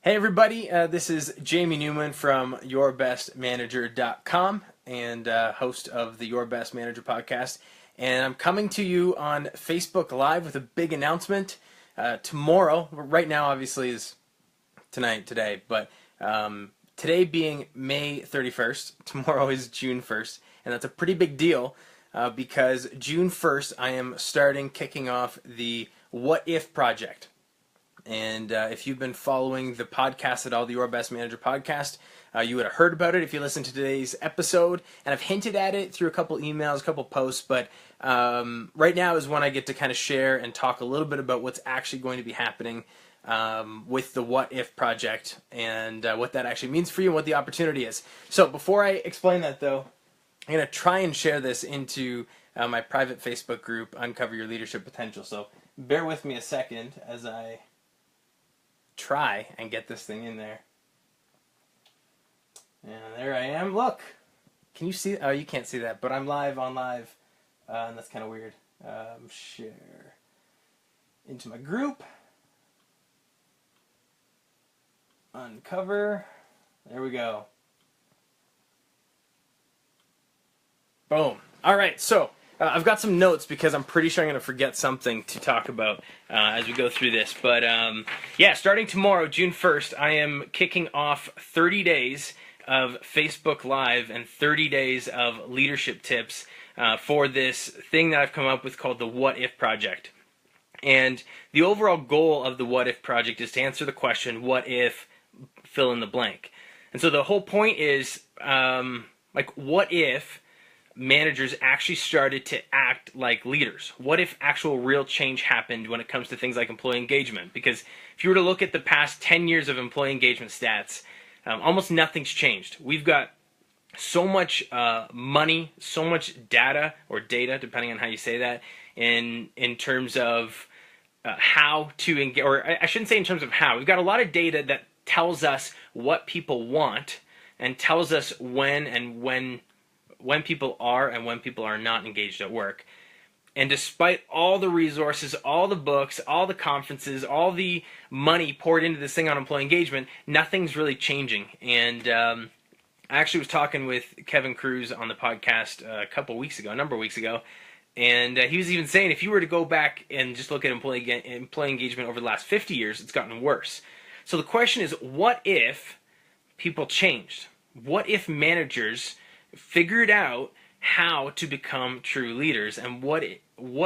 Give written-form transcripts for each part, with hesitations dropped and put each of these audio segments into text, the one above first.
Hey everybody, this is Jamie Newman from yourbestmanager.com and host of the Your Best Manager podcast. And I'm coming to you on Facebook Live with a big announcement. Tomorrow, right now obviously is today, but today being May 31st, tomorrow is June 1st, and that's a pretty big deal because June 1st I am kicking off the What If project. And if you've been following the podcast at all, the Your Best Manager podcast, you would have heard about it if you listened to today's episode. And I've hinted at it through a couple emails, a couple posts, but right now is when I get to kind of share and talk a little bit about what's actually going to be happening with the What If project and what that actually means for you and what the opportunity is. So before I explain that, though, I'm going to try and share this into my private Facebook group, Uncover Your Leadership Potential. So bear with me a second as I try and get this thing in there. And there I am. Look, can you see? Oh, you can't see that, but I'm live on live, and that's kind of weird. Share into my group. Uncover. There we go. Boom. All right, so I've got some notes because I'm pretty sure I'm going to forget something to talk about as we go through this. But yeah, starting tomorrow, June 1st, I am kicking off 30 days of Facebook Live and 30 days of leadership tips for this thing that I've come up with called the What If Project. And the overall goal of the What If Project is to answer the question, what if fill in the blank? And so the whole point is, what if managers actually started to act like leaders? What if actual real change happened when it comes to things like employee engagement? Because if you were to look at the past 10 years of employee engagement stats, almost nothing's changed. We've got so much money, so much data, or data, depending on how you say that, in terms of how to engage, or I shouldn't say in terms of how. We've got a lot of data that tells us what people want and tells us when people are and when people are not engaged at work. And despite all the resources, all the books, all the conferences, all the money poured into this thing on employee engagement, nothing's really changing. And I actually was talking with Kevin Cruz on the podcast a number of weeks ago, and he was even saying if you were to go back and just look at employee engagement over the last 50 years, it's gotten worse. So the question is, what if people changed? What if managers figured out how to become true leaders, and what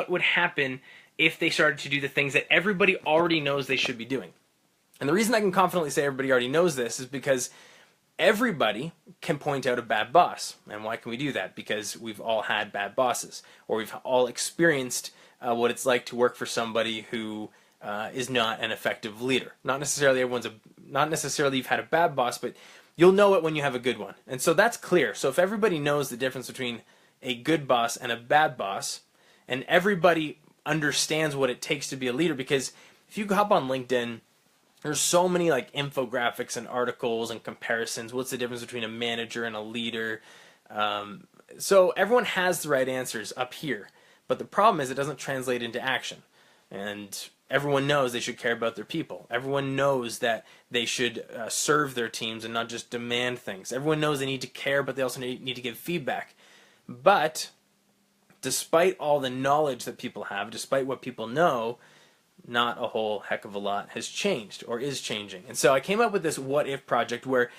would happen if they started to do the things that everybody already knows they should be doing? And the reason I can confidently say everybody already knows this is because everybody can point out a bad boss. And why can we do that? Because we've all had bad bosses, or we've all experienced what it's like to work for somebody who is not an effective leader. Not necessarily you've had a bad boss, but you'll know it when you have a good one. And so that's clear. So if everybody knows the difference between a good boss and a bad boss, and everybody understands what it takes to be a leader, because if you hop on LinkedIn, there's so many like infographics and articles and comparisons. What's the difference between a manager and a leader? So everyone has the right answers up here. But the problem is it doesn't translate into action. And everyone knows they should care about their people. Everyone knows that they should serve their teams and not just demand things. Everyone knows they need to care, but they also need to give feedback. But despite all the knowledge that people have, despite what people know, not a whole heck of a lot has changed or is changing. And so I came up with this What If project where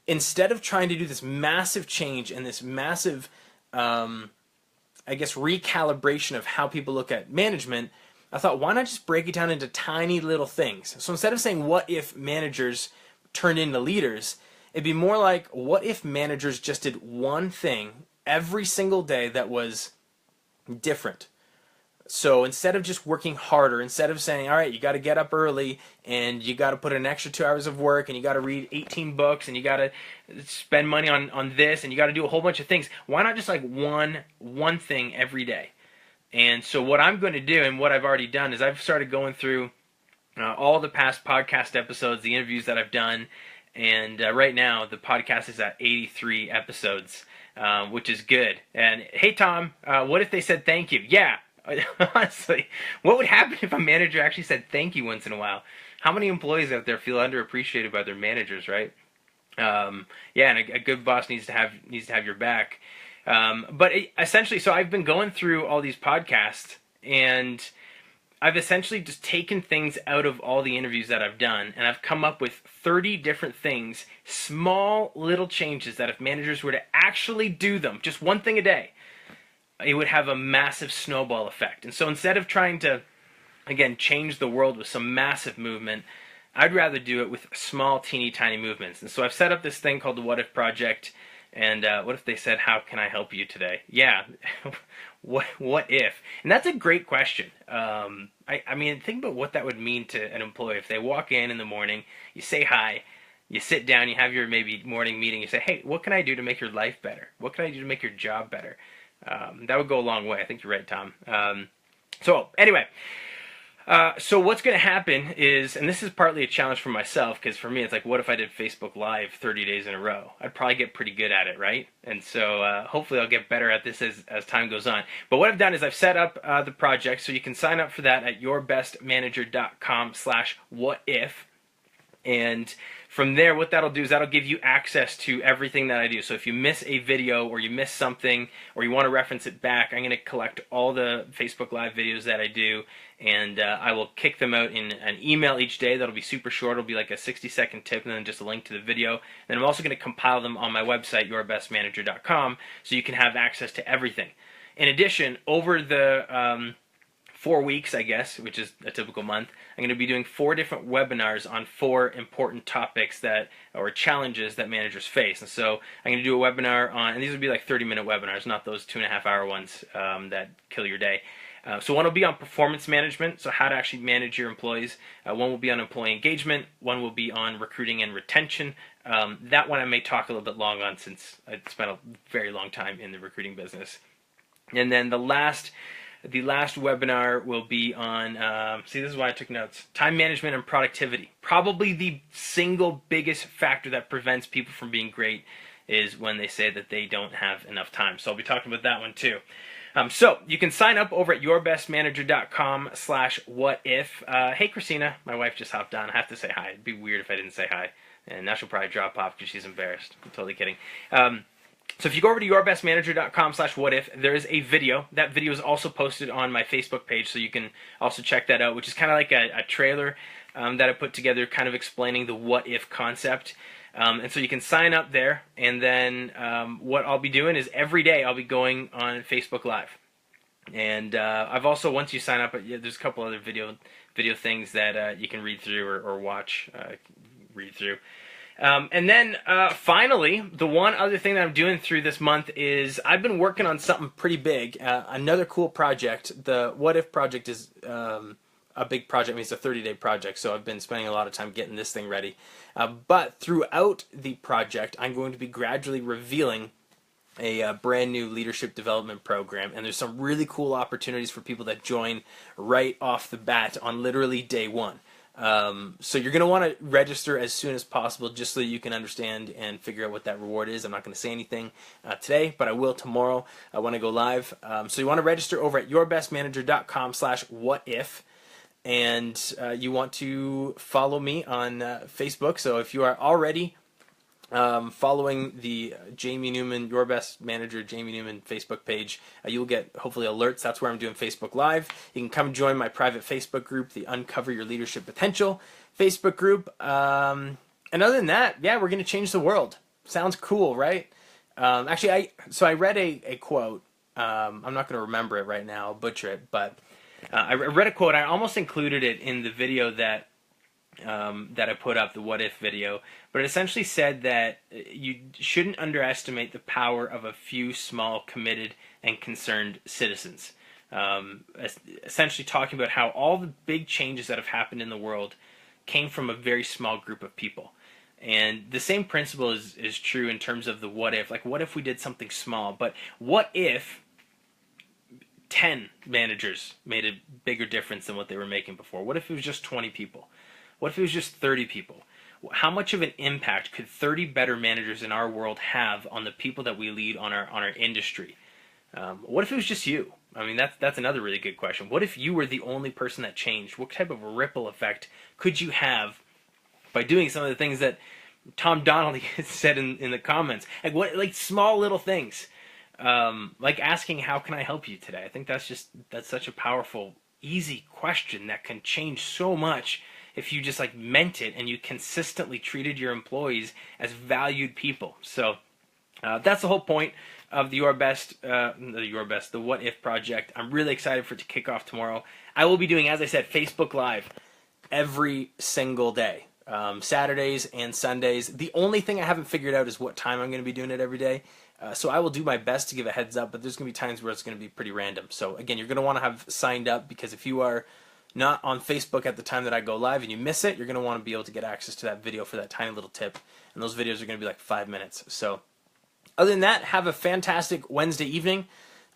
instead of trying to do this massive change and this massive, recalibration of how people look at management, I thought, why not just break it down into tiny little things? So instead of saying, what if managers turned into leaders, it'd be more like, what if managers just did one thing every single day that was different? So instead of just working harder, instead of saying, all right, you got to get up early and you got to put in an extra 2 hours of work and you got to read 18 books and you got to spend money on this and you got to do a whole bunch of things, why not just like one thing every day? And so what I'm going to do, and what I've already done, is I've started going through all the past podcast episodes, the interviews that I've done, and right now the podcast is at 83 episodes, which is good. And hey, Tom, what if they said thank you? Yeah, honestly, what would happen if a manager actually said thank you once in a while? how many employees out there feel underappreciated by their managers, right? Yeah, and a good boss needs to have your back. But essentially, so I've been going through all these podcasts, and I've essentially just taken things out of all the interviews that I've done, and I've come up with 30 different things, small little changes that if managers were to actually do them, just one thing a day, it would have a massive snowball effect. And so instead of trying to, again, change the world with some massive movement, I'd rather do it with small, teeny, tiny movements. And so I've set up this thing called the What If Project. And what if they said, "How can I help you today?" Yeah, what if? And that's a great question. I mean, think about what that would mean to an employee if they walk in the morning, you say hi, you sit down, you have your maybe morning meeting, you say, "Hey, what can I do to make your life better? What can I do to make your job better?" That would go a long way. I think you're right, Tom. So anyway. So what's going to happen is, and this is partly a challenge for myself, because for me it's like, what if I did Facebook Live 30 days in a row? I'd probably get pretty good at it, right? And so hopefully I'll get better at this as time goes on. But what I've done is I've set up the project, so you can sign up for that at yourbestmanager.com/whatif. And from there, what that'll do is that'll give you access to everything that I do. So if you miss a video or you miss something or you want to reference it back, I'm going to collect all the Facebook Live videos that I do, and I will kick them out in an email each day. That'll be super short. It'll be like a 60-second tip and then just a link to the video. Then I'm also going to compile them on my website, yourbestmanager.com, so you can have access to everything. In addition, over the 4 weeks, I guess, which is a typical month, I'm going to be doing 4 different webinars on 4 important topics or challenges that managers face. And so I'm going to do a webinar on, and these would be like 30-minute webinars, not those 2.5-hour ones that kill your day. So one will be on performance management, so how to actually manage your employees. One will be on employee engagement. One will be on recruiting and retention. That one I may talk a little bit long on, since I spent a very long time in the recruiting business. And then the last webinar will be on, see, this is why I took notes, time management and productivity. Probably the single biggest factor that prevents people from being great is when they say that they don't have enough time. So I'll be talking about that one too. So you can sign up over at yourbestmanager.com/whatif. Hey, Christina, my wife just hopped on. I have to say hi. It'd be weird if I didn't say hi. And now she'll probably drop off because she's embarrassed. I'm totally kidding. So if you go over to yourbestmanager.com/whatif, there is a video. That video is also posted on my Facebook page, so you can also check that out, which is kind of like a trailer that I put together, kind of explaining the what if concept. And so you can sign up there, and then what I'll be doing is every day I'll be going on Facebook Live. And I've also, once you sign up, there's a couple other video things that you can read through or watch, read through. And then finally, the one other thing that I'm doing through this month is I've been working on something pretty big, another cool project. The What If project is a big project. I mean, it's a 30-day project, so I've been spending a lot of time getting this thing ready. But throughout the project, I'm going to be gradually revealing a brand new leadership development program, and there's some really cool opportunities for people that join right off the bat on literally day one. So you're going to want to register as soon as possible, just so you can understand and figure out what that reward is. I'm not going to say anything today, but I will tomorrow when I go live. So you want to register over at yourbestmanager.com/whatif. And you want to follow me on Facebook. So if you are already following the Jamie Newman, Your Best Manager, Jamie Newman Facebook page, you'll get hopefully alerts. That's where I'm doing Facebook Live. You can come join my private Facebook group, the Uncover Your Leadership Potential Facebook group. And other than that, yeah, we're going to change the world. Sounds cool, right? Actually, I read a quote. I'm not going to remember it right now. I'll butcher it, but I read a quote. I almost included it in the video that I put up, the What If video, but it essentially said that you shouldn't underestimate the power of a few small, committed, and concerned citizens. Essentially talking about how all the big changes that have happened in the world came from a very small group of people. And the same principle is true in terms of the what if. Like, what if we did something small? But what if 10 managers made a bigger difference than what they were making before? What if it was just 20 people? What if it was just 30 people? How much of an impact could 30 better managers in our world have on the people that we lead, on our industry? What if it was just you? I mean, that's another really good question. What if you were the only person that changed? What type of a ripple effect could you have by doing some of the things that Tom Donnelly said in the comments? Like small little things, like asking, "How can I help you today?" I think that's such a powerful, easy question that can change so much if you just like meant it and you consistently treated your employees as valued people. So that's the whole point of the the What If project. I'm really excited for it to kick off tomorrow. I will be doing, as I said, Facebook Live every single day, Saturdays and Sundays. The only thing I haven't figured out is what time I'm going to be doing it every day. So I will do my best to give a heads up, but there's going to be times where it's going to be pretty random. So again, you're going to want to have signed up, because if you are not on Facebook at the time that I go live and you miss it, you're going to want to be able to get access to that video for that tiny little tip. And those videos are going to be like 5 minutes. So other than that, have a fantastic Wednesday evening.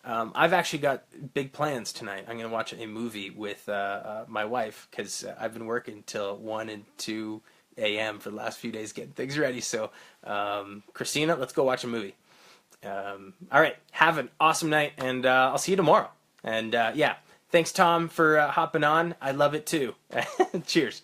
I've actually got big plans tonight. I'm going to watch a movie with my wife, because I've been working till 1 and 2 a.m. for the last few days getting things ready. So, Christina, let's go watch a movie. All right, have an awesome night, and I'll see you tomorrow. And yeah, thanks, Tom, for hopping on. I love it too. Cheers.